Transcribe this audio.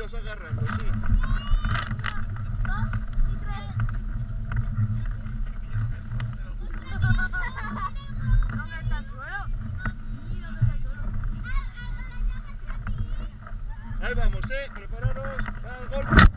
iros agarrando, sí. ¿Dónde está el suelo? Ahí vamos, prepararos, va, golpe.